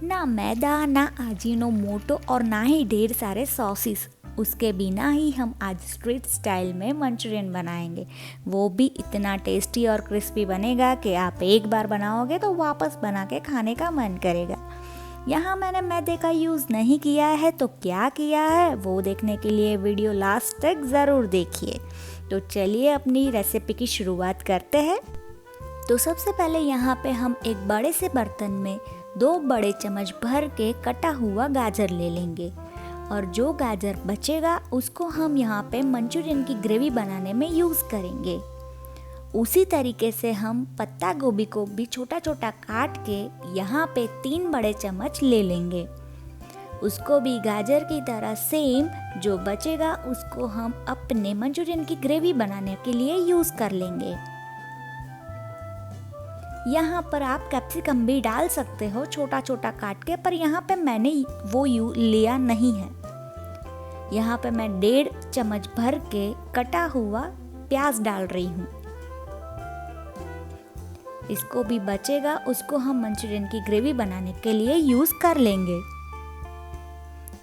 ना मैदा, ना अजीनोमोटो और ना ही ढेर सारे सॉसेस। उसके बिना ही हम आज स्ट्रीट स्टाइल में मंचूरियन बनाएंगे। वो भी इतना टेस्टी और क्रिस्पी बनेगा कि आप एक बार बनाओगे तो वापस बना के खाने का मन करेगा। यहाँ मैंने मैदे का यूज़ नहीं किया है, तो क्या किया है वो देखने के लिए वीडियो लास्ट तक ज़रूर देखिए। तो चलिए अपनी रेसिपी की शुरुआत करते हैं। तो सबसे पहले यहाँ पे हम एक बड़े से बर्तन में 2 बड़े चम्मच भर के कटा हुआ गाजर ले लेंगे और जो गाजर बचेगा उसको हम यहाँ पे मंचूरियन की ग्रेवी बनाने में यूज़ करेंगे। उसी तरीके से हम पत्ता गोभी को भी छोटा छोटा काट के यहाँ पे 3 बड़े चम्मच ले लेंगे। उसको भी गाजर की तरह सेम जो बचेगा उसको हम अपने मंचूरियन की ग्रेवी बनाने के लिए यूज़ कर लेंगे। यहाँ पर आप कैप्सिकम भी डाल सकते हो छोटा छोटा काट के, पर यहाँ पे मैंने वो लिया नहीं है। यहाँ पे मैं 1.5 चम्मच भर के कटा हुआ प्याज डाल रही हूँ। इसको भी बचेगा उसको हम मंचूरियन की ग्रेवी बनाने के लिए यूज़ कर लेंगे।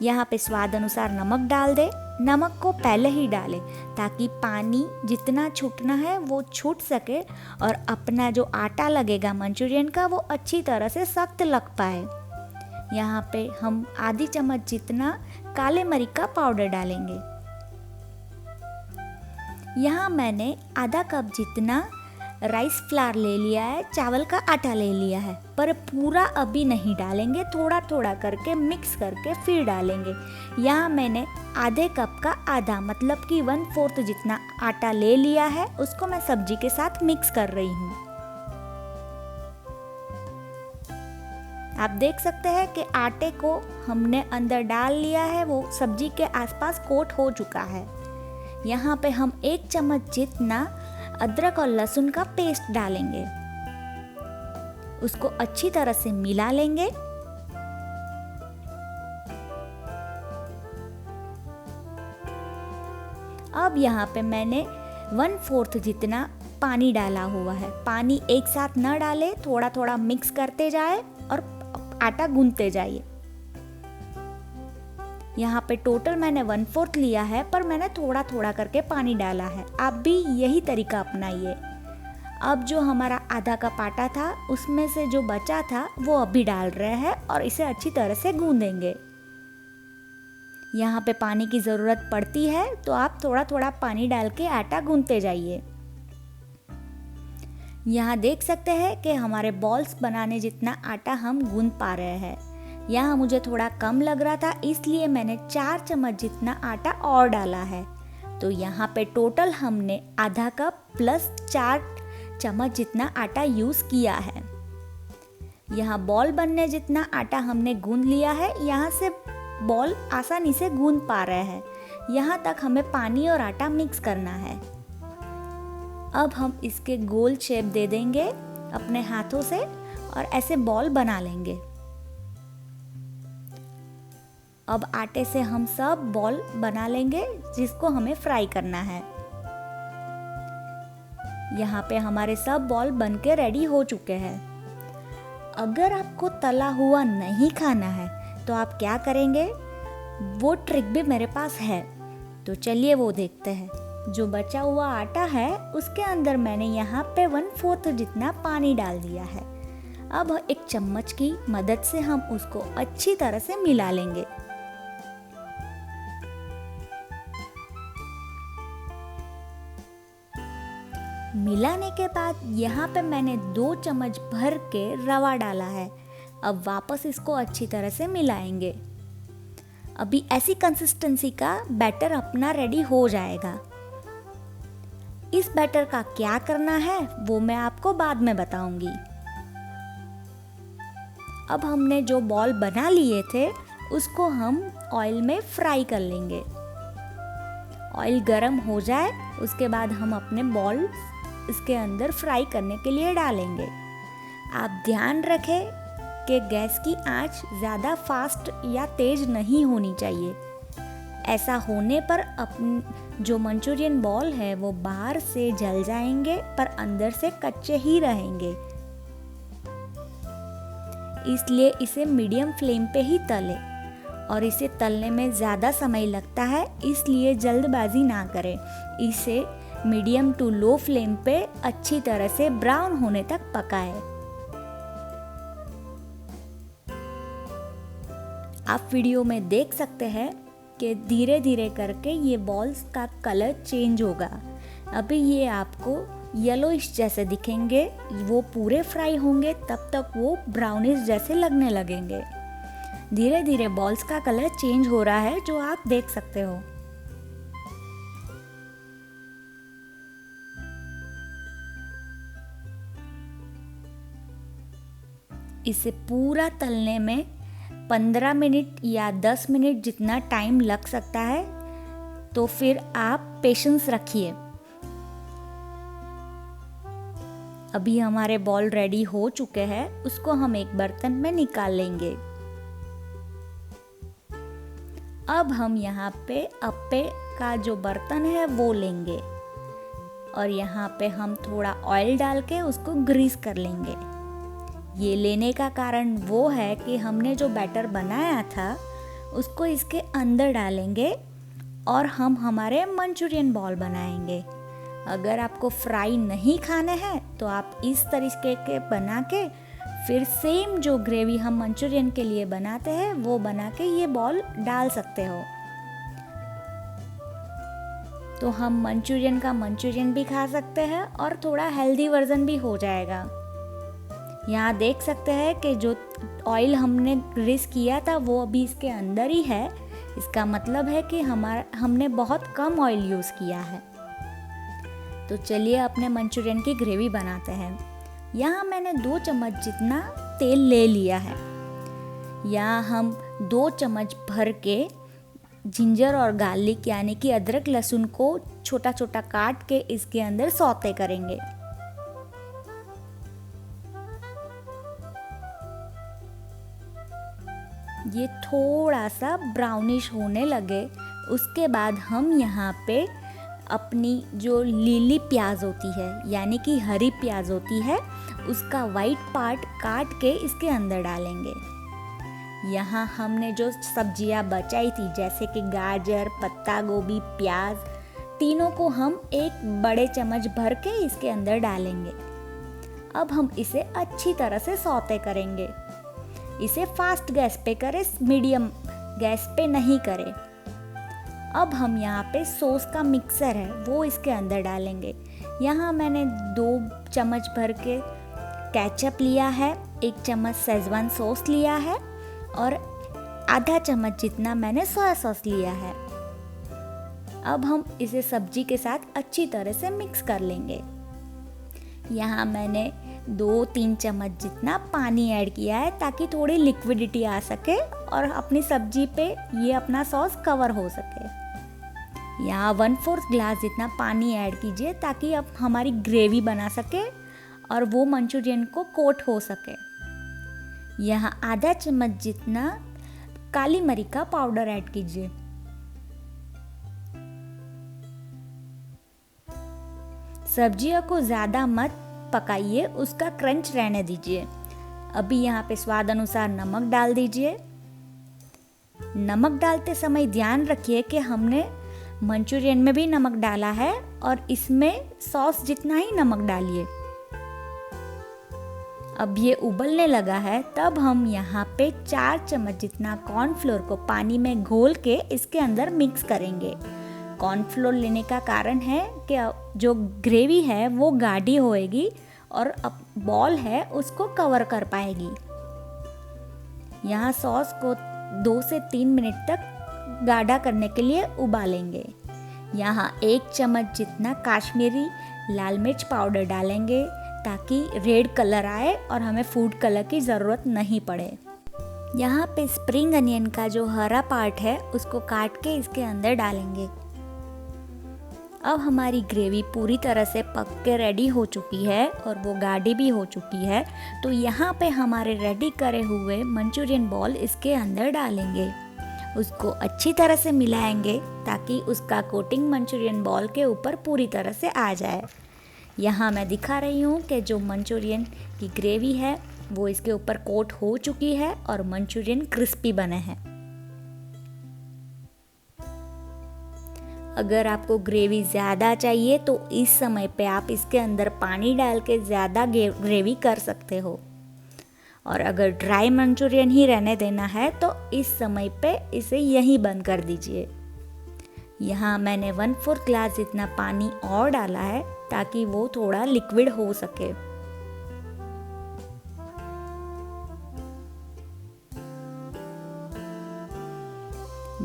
यहाँ पे स्वाद अनुसार नमक डाल दे। नमक को पहले ही डालें ताकि पानी जितना छूटना है वो छूट सके और अपना जो आटा लगेगा मंचूरियन का वो अच्छी तरह से सख्त लग पाए। यहाँ पे हम आधी चम्मच जितना काले मिर्च का पाउडर डालेंगे। यहाँ मैंने आधा कप जितना राइस फ्लावर ले लिया है, चावल का आटा ले लिया है, पर पूरा अभी नहीं डालेंगे, थोड़ा थोड़ा करके मिक्स करके फिर डालेंगे। यहाँ मैंने आधे कप का आधा मतलब कि 1/4 जितना आटा ले लिया है, उसको मैं सब्जी के साथ मिक्स कर रही हूँ। आप देख सकते हैं कि आटे को हमने अंदर डाल लिया है, वो सब्जी के आसपास कोट हो चुका है। यहाँ पे हम 1 चम्मच जितना अदरक और लहसुन का पेस्ट डालेंगे। उसको अच्छी तरह से मिला लेंगे। अब यहाँ पे मैंने 1/4 जितना पानी डाला हुआ है। पानी एक साथ न डालें, थोड़ा थोड़ा मिक्स करते जाए और आटा गूंथते जाइए। यहाँ पे टोटल मैंने 1/4 लिया है, पर मैंने थोड़ा थोड़ा करके पानी डाला है। आप भी यही तरीका अपनाइए। अब जो हमारा आधा कप आटा था उसमें से जो बचा था वो अभी डाल रहे हैं और इसे अच्छी तरह से गूंदेंगे। यहाँ पे पानी की ज़रूरत पड़ती है तो आप थोड़ा थोड़ा पानी डाल के आटा गूंथते जाइए। यहाँ देख सकते हैं कि हमारे बॉल्स बनाने जितना आटा हम गूंथ पा रहे हैं। यहाँ मुझे थोड़ा कम लग रहा था, इसलिए मैंने 4 चम्मच जितना आटा और डाला है। तो यहाँ पे टोटल हमने आधा कप प्लस 4 चम्मच जितना आटा यूज़ किया है। यहाँ बॉल बनने जितना आटा हमने गूंथ लिया है। यहाँ से बॉल आसानी से गूंथ पा रहे हैं। यहाँ तक हमें पानी और आटा मिक्स करना है। अब हम इसके गोल शेप दे देंगे अपने हाथों से और ऐसे बॉल बना लेंगे। अब आटे से हम सब बॉल बना लेंगे जिसको हमें फ्राई करना है। यहाँ पे हमारे सब बॉल बनके रेडी हो चुके हैं। अगर आपको तला हुआ नहीं खाना है तो आप क्या करेंगे, वो ट्रिक भी मेरे पास है। तो चलिए वो देखते हैं। जो बचा हुआ आटा है उसके अंदर मैंने यहाँ पे 1/4 जितना पानी डाल दिया है। अब एक चम्मच की मदद से हम उसको अच्छी तरह से मिला लेंगे। मिलाने के बाद यहाँ पे मैंने 2 चम्मच भर के रवा डाला है। अब वापस इसको अच्छी तरह से मिलाएंगे। अभी ऐसी कंसिस्टेंसी का बैटर अपना रेडी हो जाएगा। इस बैटर का क्या करना है वो मैं आपको बाद में बताऊंगी। अब हमने जो बॉल बना लिए थे उसको हम ऑयल में फ्राई कर लेंगे। ऑयल गरम हो जाए उसके बाद हम अपने बॉल इसके अंदर फ्राई करने के लिए डालेंगे। आप ध्यान रखें कि गैस की आंच ज़्यादा फास्ट या तेज़ नहीं होनी चाहिए। ऐसा होने पर जो मंचूरियन बॉल है वो बाहर से जल जाएंगे पर अंदर से कच्चे ही रहेंगे। इसलिए इसे मीडियम फ्लेम पे ही तलें। और इसे तलने में ज़्यादा समय लगता है, इसलिए जल्दबाजी ना करें। इसे मीडियम टू लो फ्लेम पे अच्छी तरह से ब्राउन होने तक पकाएं। आप वीडियो में देख सकते हैं कि धीरे धीरे करके ये बॉल्स का कलर चेंज होगा। अभी ये आपको येलोइश जैसे दिखेंगे, वो पूरे फ्राई होंगे तब तक वो ब्राउनिश जैसे लगने लगेंगे। धीरे धीरे बॉल्स का कलर चेंज हो रहा है, जो आप देख सकते हो। इसे पूरा तलने में 15 मिनट या 10 मिनट जितना टाइम लग सकता है, तो फिर आप पेशेंस रखिए। अभी हमारे बॉल रेडी हो चुके हैं, उसको हम एक बर्तन में निकाल लेंगे। अब हम यहाँ पे अप्पे का जो बर्तन है वो लेंगे और यहाँ पे हम थोड़ा ऑयल डाल के उसको ग्रीस कर लेंगे। ये लेने का कारण वो है कि हमने जो बैटर बनाया था उसको इसके अंदर डालेंगे और हम हमारे मंचूरियन बॉल बनाएंगे। अगर आपको फ्राई नहीं खाने हैं तो आप इस तरीके के बना के फिर सेम जो ग्रेवी हम मंचूरियन के लिए बनाते हैं वो बना के ये बॉल डाल सकते हो। तो हम मंचूरियन का मंचूरियन भी खा सकते हैं और थोड़ा हेल्दी वर्जन भी हो जाएगा। यहाँ देख सकते हैं कि जो ऑयल हमने ग्रीस किया था वो अभी इसके अंदर ही है। इसका मतलब है कि हमने बहुत कम ऑयल यूज़ किया है। तो चलिए अपने मंचूरियन की ग्रेवी बनाते हैं। यहाँ मैंने 2 चम्मच जितना तेल ले लिया है। यहाँ हम 2 चम्मच भर के जिंजर और गार्लिक यानी कि अदरक लहसुन को छोटा छोटा काट के इसके अंदर सौते करेंगे। ये थोड़ा सा ब्राउनिश होने लगे, उसके बाद हम यहाँ पे अपनी जो लीली प्याज होती है यानी कि हरी प्याज होती है उसका वाइट पार्ट काट के इसके अंदर डालेंगे। यहाँ हमने जो सब्जियाँ बचाई थी जैसे कि गाजर, पत्ता गोभी, प्याज, तीनों को हम एक बड़े चम्मच भर के इसके अंदर डालेंगे। अब हम इसे अच्छी तरह से सौते करेंगे। इसे फास्ट गैस पे करें, मीडियम गैस पे नहीं करें। अब हम यहाँ पे सॉस का मिक्सर है वो इसके अंदर डालेंगे। यहाँ मैंने 2 चम्मच भर के केचप लिया है, 1 चम्मच शेजवान सॉस लिया है और आधा चम्मच जितना मैंने सोया सॉस लिया है। अब हम इसे सब्जी के साथ अच्छी तरह से मिक्स कर लेंगे। यहाँ मैंने 2-3 चम्मच जितना पानी ऐड किया है ताकि थोड़ी लिक्विडिटी आ सके और अपनी सब्जी पे ये अपना सॉस कवर हो सके। यहाँ 1/4 ग्लास जितना पानी ऐड कीजिए ताकि अब हमारी ग्रेवी बना सके और वो मंचूरियन को कोट हो सके। यहाँ आधा चम्मच जितना काली मिर्च का पाउडर ऐड कीजिए। सब्जियों को ज़्यादा मत पकाइए, उसका क्रंच रहने दीजिए। अभी यहाँ पे स्वाद अनुसार नमक डाल दीजिए। नमक डालते समय ध्यान रखिए कि हमने मंचूरियन में भी नमक डाला है और इसमें सॉस जितना ही नमक डालिए। अब ये उबलने लगा है, तब हम यहाँ पे 4 चम्मच जितना कॉर्नफ्लोर को पानी में घोल के इसके अंदर मिक्स करेंगे। कॉर्नफ्लोर लेने का कारण है कि जो ग्रेवी है वो गाढ़ी होएगी और अब बॉल है उसको कवर कर पाएगी। यहाँ सॉस को 2 से 3 मिनट तक गाढ़ा करने के लिए उबालेंगे। यहाँ 1 चम्मच जितना काश्मीरी लाल मिर्च पाउडर डालेंगे ताकि रेड कलर आए और हमें फूड कलर की ज़रूरत नहीं पड़े। यहाँ पे स्प्रिंग अनियन का जो हरा पार्ट है उसको काट के इसके अंदर डालेंगे। अब हमारी ग्रेवी पूरी तरह से पक के रेडी हो चुकी है और वो गाढ़ी भी हो चुकी है। तो यहाँ पे हमारे रेडी करे हुए मंचूरियन बॉल इसके अंदर डालेंगे। उसको अच्छी तरह से मिलाएंगे ताकि उसका कोटिंग मंचूरियन बॉल के ऊपर पूरी तरह से आ जाए। यहाँ मैं दिखा रही हूँ कि जो मंचूरियन की ग्रेवी है वो इसके ऊपर कोट हो चुकी है और मंचूरियन क्रिस्पी बने हैं। अगर आपको ग्रेवी ज़्यादा चाहिए तो इस समय पे आप इसके अंदर पानी डाल के ज़्यादा ग्रेवी कर सकते हो, और अगर ड्राई मंचूरियन ही रहने देना है तो इस समय पे इसे यहीं बंद कर दीजिए। यहाँ मैंने 1/4 ग्लास जितना पानी और डाला है ताकि वो थोड़ा लिक्विड हो सके।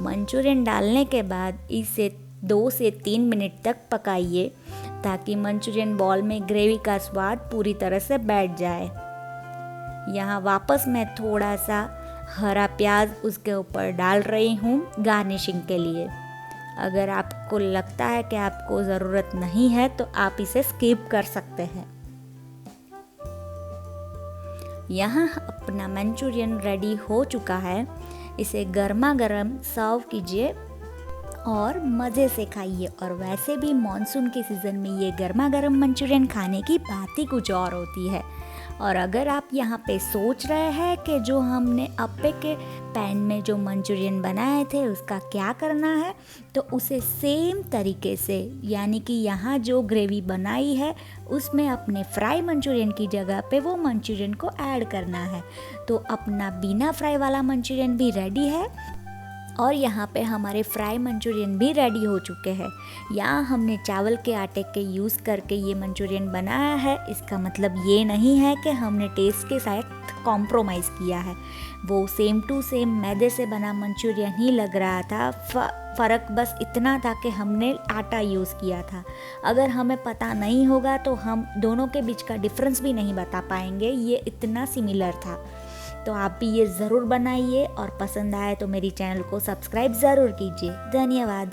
मंचूरियन डालने के बाद इसे 2 से 3 मिनट तक पकाइए ताकि मंचूरियन बॉल में ग्रेवी का स्वाद पूरी तरह से बैठ जाए। यहाँ वापस मैं थोड़ा सा हरा प्याज उसके ऊपर डाल रही हूँ गार्निशिंग के लिए। अगर आपको लगता है कि आपको ज़रूरत नहीं है तो आप इसे स्किप कर सकते हैं। यहाँ अपना मंचूरियन रेडी हो चुका है। इसे गर्मा गर्म सर्व कीजिए और मज़े से खाइए। और वैसे भी मॉनसून के सीज़न में ये गर्मा गर्म मंचूरियन खाने की बात ही कुछ और होती है। और अगर आप यहाँ पे सोच रहे हैं कि जो हमने अप्पे के पैन में जो मंचूरियन बनाए थे उसका क्या करना है, तो उसे सेम तरीके से, यानी कि यहाँ जो ग्रेवी बनाई है उसमें अपने फ्राई मंचूरियन की जगह पे वो मंचूरियन को ऐड करना है। तो अपना बिना फ्राई वाला मंचूरियन भी रेडी है और यहाँ पे हमारे फ्राई मंचूरियन भी रेडी हो चुके हैं। यहाँ हमने चावल के आटे के यूज़ करके ये मंचूरियन बनाया है। इसका मतलब ये नहीं है कि हमने टेस्ट के साथ कॉम्प्रोमाइज़ किया है। वो सेम टू सेम मैदे से बना मंचूरियन ही लग रहा था। फ़र्क बस इतना था कि हमने आटा यूज़ किया था। अगर हमें पता नहीं होगा तो हम दोनों के बीच का डिफरेंस भी नहीं बता पाएंगे, ये इतना सिमिलर था। तो आप भी ये ज़रूर बनाइए और पसंद आए तो मेरी चैनल को सब्सक्राइब ज़रूर कीजिए। धन्यवाद।